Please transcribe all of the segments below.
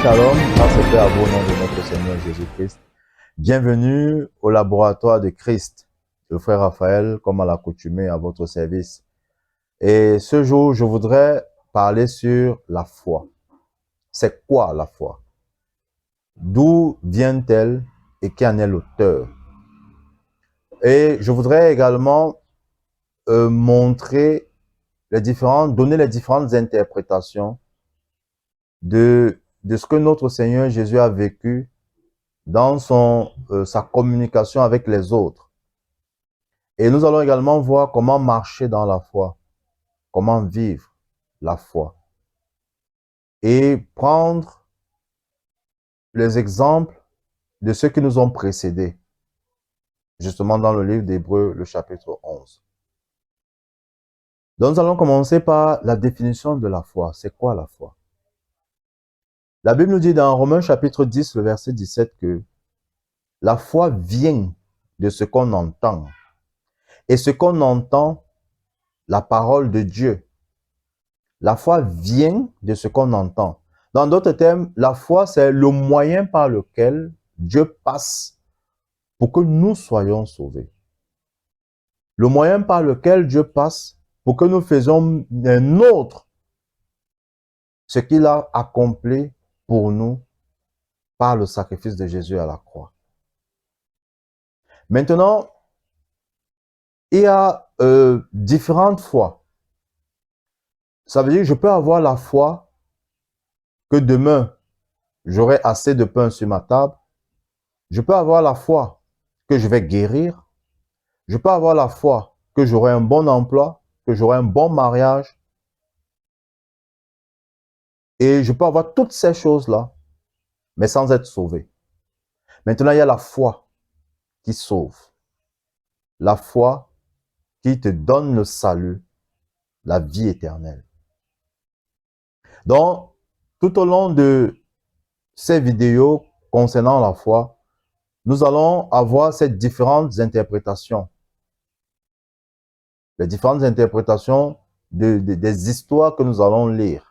Shalom, grâce et paix à vous au nom de notre Seigneur Jésus-Christ. Bienvenue au laboratoire de Christ, le frère Raphaël, comme à l'accoutumée, à votre service. Et ce jour, je voudrais parler sur la foi. C'est quoi la foi? D'où vient-elle et qui en est l'auteur? Et je voudrais également donner les différentes interprétations de ce que notre Seigneur Jésus a vécu dans sa communication avec les autres. Et nous allons également voir comment marcher dans la foi, comment vivre la foi. Et prendre les exemples de ceux qui nous ont précédés, justement dans le livre d'Hébreux, le chapitre 11. Donc nous allons commencer par la définition de la foi. C'est quoi la foi? La Bible nous dit dans Romains chapitre 10, le verset 17 que la foi vient de ce qu'on entend. Et ce qu'on entend, la parole de Dieu. La foi vient de ce qu'on entend. Dans d'autres termes, la foi, c'est le moyen par lequel Dieu passe pour que nous soyons sauvés. Le moyen par lequel Dieu passe pour que nous faisions un autre ce qu'il a accompli pour nous par le sacrifice de Jésus à la croix. Maintenant, il y a différentes foi. Ça veut dire que je peux avoir la foi que demain, j'aurai assez de pain sur ma table. Je peux avoir la foi que je vais guérir. Je peux avoir la foi que j'aurai un bon emploi, que j'aurai un bon mariage. Et je peux avoir toutes ces choses-là, mais sans être sauvé. Maintenant, il y a la foi qui sauve. La foi qui te donne le salut, la vie éternelle. Donc, tout au long de ces vidéos concernant la foi, nous allons avoir ces différentes interprétations. Les différentes interprétations des histoires que nous allons lire.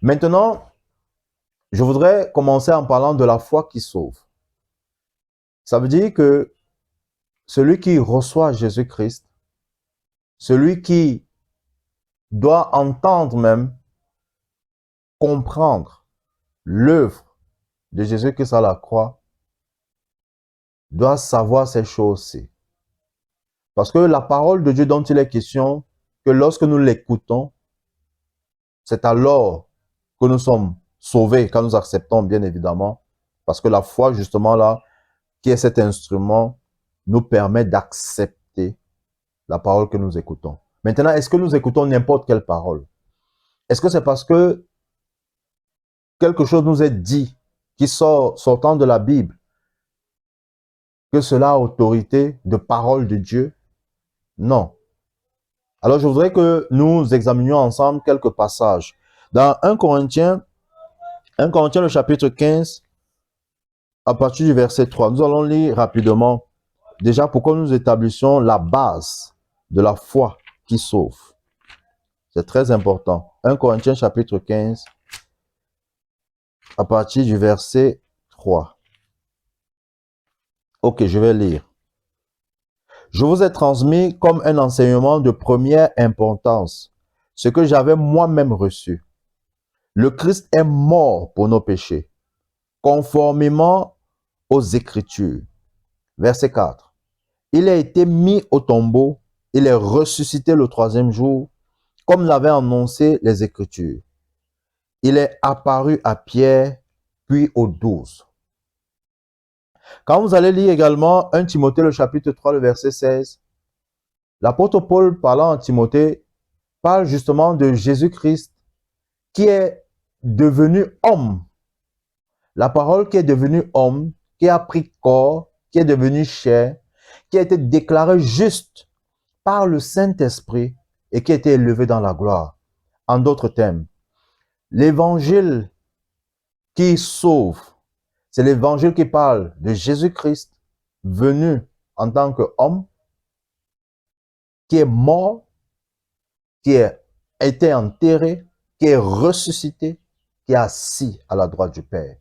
Maintenant, je voudrais commencer en parlant de la foi qui sauve. Ça veut dire que celui qui reçoit Jésus-Christ, celui qui doit entendre même, comprendre l'œuvre de Jésus-Christ à la croix, doit savoir ces choses-ci. Parce que la parole de Dieu dont il est question, que lorsque nous l'écoutons, c'est alors que nous sommes sauvés, quand nous acceptons bien évidemment, parce que la foi justement là, qui est cet instrument, nous permet d'accepter la parole que nous écoutons. Maintenant, est-ce que nous écoutons n'importe quelle parole? Est-ce que c'est parce que quelque chose nous est dit, qui sortant de la Bible, que cela a autorité de parole de Dieu? Non. Alors, je voudrais que nous examinions ensemble quelques passages. Dans 1 Corinthiens le chapitre 15, à partir du verset 3, nous allons lire rapidement, déjà pour que nous établissions la base de la foi qui sauve. C'est très important. 1 Corinthiens chapitre 15, à partir du verset 3. Ok, je vais lire. Je vous ai transmis comme un enseignement de première importance ce que j'avais moi-même reçu. Le Christ est mort pour nos péchés, conformément aux Écritures. Verset 4. Il a été mis au tombeau, il est ressuscité le troisième jour, comme l'avaient annoncé les Écritures. Il est apparu à Pierre, puis aux 12. Quand vous allez lire également 1 Timothée, le chapitre 3, le verset 16, l'apôtre Paul, parlant à Timothée, parle justement de Jésus-Christ qui est devenu homme. La parole qui est devenue homme, qui a pris corps, qui est devenu chair, qui a été déclaré juste par le Saint-Esprit et qui a été élevé dans la gloire. En d'autres termes, l'évangile qui sauve, c'est l'évangile qui parle de Jésus-Christ venu en tant qu'homme, qui est mort, qui a été enterré, qui est ressuscité qui est assis à la droite du Père.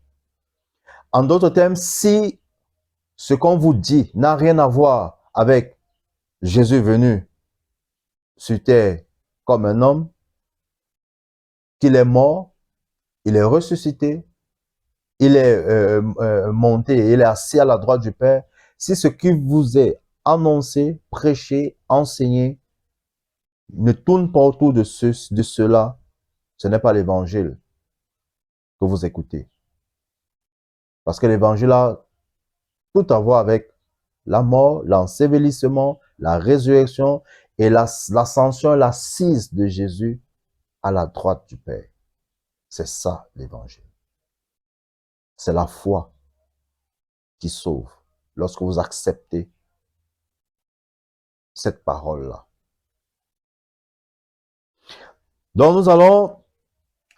En d'autres termes, si ce qu'on vous dit n'a rien à voir avec Jésus venu sur terre comme un homme, qu'il est mort, il est ressuscité, il est monté, il est assis à la droite du Père. Si ce qui vous est annoncé, prêché, enseigné, ne tourne pas autour de cela, ce n'est pas l'évangile que vous écoutez. Parce que l'évangile a tout à voir avec la mort, l'ensevelissement, la résurrection et l'ascension, l'assise de Jésus à la droite du Père. C'est ça l'évangile. C'est la foi qui sauve lorsque vous acceptez cette parole-là. Donc nous allons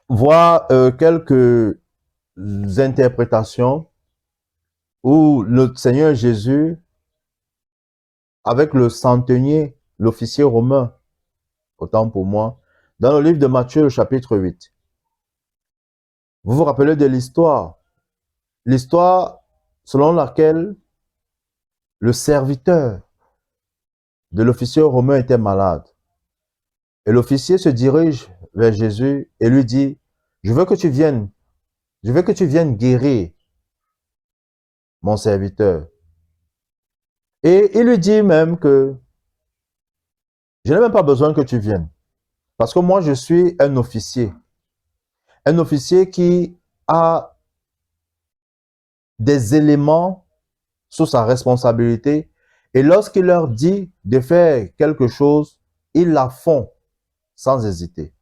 voir quelques interprétations où le Seigneur Jésus, avec le centenier, l'officier romain, autant pour moi, dans le livre de Matthieu, le chapitre 8. Vous vous rappelez de l'histoire? L'histoire selon laquelle le serviteur de l'officier romain était malade. Et l'officier se dirige vers Jésus et lui dit, je veux que tu viennes guérir mon serviteur. Et il lui dit même que je n'ai même pas besoin que tu viennes. Parce que moi, je suis un officier. Un officier qui a des éléments sous sa responsabilité. Et lorsqu'il leur dit de faire quelque chose, ils la font sans hésiter.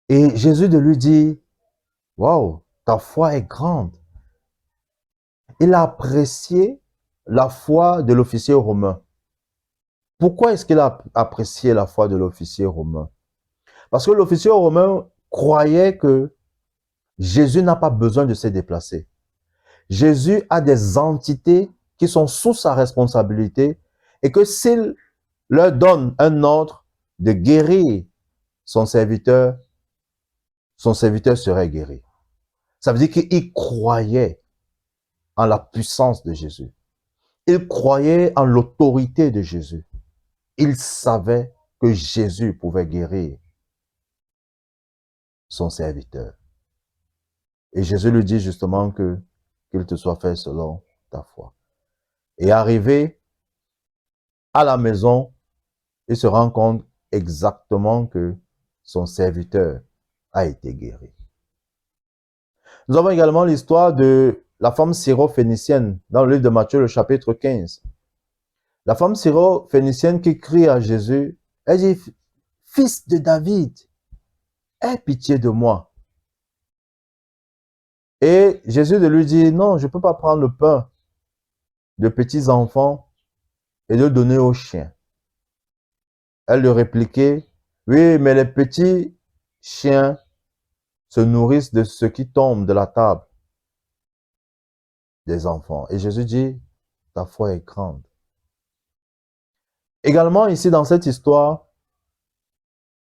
Et Jésus de lui dit, waouh, ta foi est grande. Il a apprécié la foi de l'officier romain. Pourquoi est-ce qu'il a apprécié la foi de l'officier romain? Parce que l'officier romain croyait que Jésus n'a pas besoin de se déplacer. Jésus a des entités qui sont sous sa responsabilité et que s'il leur donne un ordre de guérir son serviteur serait guéri. Ça veut dire qu'il croyait en la puissance de Jésus. Il croyait en l'autorité de Jésus. Il savait que Jésus pouvait guérir son serviteur. Et Jésus lui dit justement qu'il te soit fait selon ta foi. Et arrivé à la maison, il se rend compte exactement que son serviteur a été guéri. Nous avons également l'histoire de la femme syro-phénicienne dans le livre de Matthieu, le chapitre 15. La femme syro-phénicienne qui crie à Jésus, elle dit, « Fils de David, aie pitié de moi. » Et Jésus de lui dit, « Non, je ne peux pas prendre le pain de petits enfants et le donner aux chiens. » Elle lui répliquait, « Oui, mais les petits chiens se nourrissent de ce qui tombe de la table des enfants. » Et Jésus dit, « Ta foi est grande. » Également ici dans cette histoire,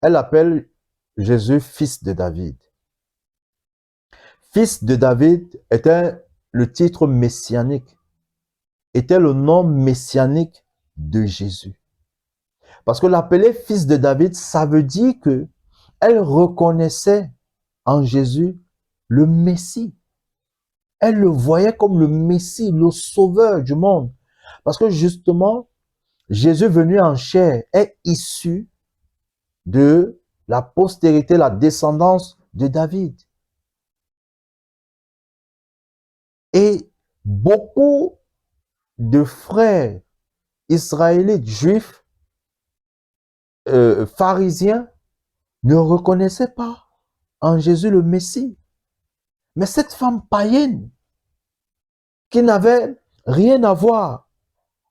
elle appelle Jésus fils de David. Fils de David était le titre messianique, était le nom messianique de Jésus. Parce que l'appeler fils de David, ça veut dire que elle reconnaissait en Jésus le Messie. Elle le voyait comme le Messie, le sauveur du monde. Parce que justement, Jésus venu en chair est issu de la postérité, la descendance de David. Et beaucoup de frères israélites, juifs, pharisiens, ne reconnaissaient pas en Jésus le Messie. Mais cette femme païenne, qui n'avait rien à voir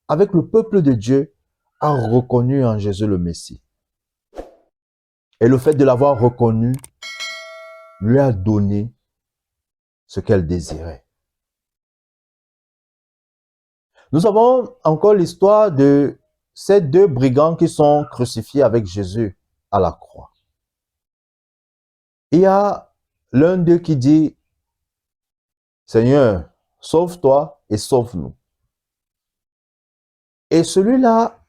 avec le peuple de Dieu, a reconnu en Jésus le Messie. Et le fait de l'avoir reconnu lui a donné ce qu'elle désirait. Nous avons encore l'histoire de ces deux brigands qui sont crucifiés avec Jésus à la croix. Il y a l'un d'eux qui dit, Seigneur, sauve-toi et sauve-nous. Et celui-là,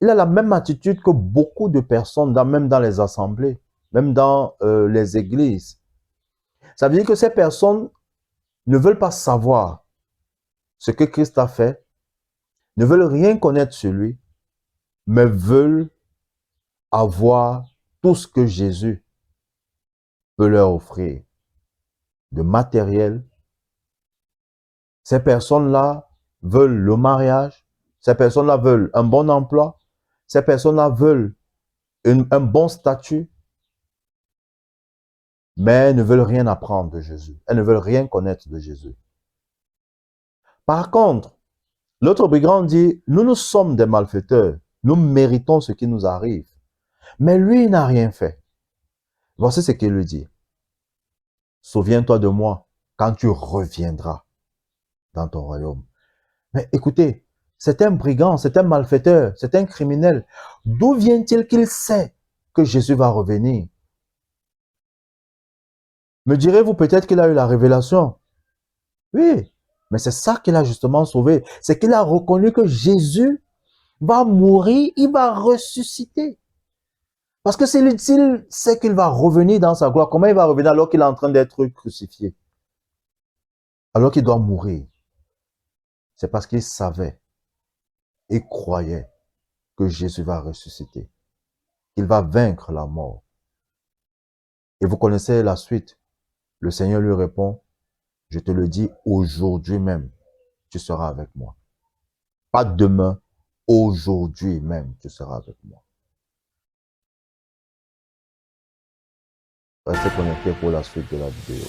il a la même attitude que beaucoup de personnes, même dans les assemblées, même dans les églises. Ça veut dire que ces personnes ne veulent pas savoir ce que Christ a fait, ne veulent rien connaître sur lui, mais veulent avoir tout ce que Jésus peut leur offrir de matériel. Ces personnes-là veulent le mariage, ces personnes-là veulent un bon emploi, ces personnes-là veulent un bon statut, mais elles ne veulent rien apprendre de Jésus. Elles ne veulent rien connaître de Jésus. Par contre, l'autre brigand dit, nous sommes des malfaiteurs, nous méritons ce qui nous arrive. Mais lui, il n'a rien fait. Voici ce qu'il lui dit. Souviens-toi de moi quand tu reviendras dans ton royaume. Mais écoutez, c'est un brigand, c'est un malfaiteur, c'est un criminel. D'où vient-il qu'il sait que Jésus va revenir? Me direz-vous peut-être qu'il a eu la révélation? Oui, mais c'est ça qu'il a justement sauvé. C'est qu'il a reconnu que Jésus va mourir, il va ressusciter. Parce que s'il sait qu'il va revenir dans sa gloire, comment il va revenir alors qu'il est en train d'être crucifié? Alors qu'il doit mourir? C'est parce qu'il savait et croyait que Jésus va ressusciter, qu'il va vaincre la mort. Et vous connaissez la suite. Le Seigneur lui répond, je te le dis aujourd'hui même, tu seras avec moi. Pas demain, aujourd'hui même, tu seras avec moi. Restez connectés pour la suite de la vidéo.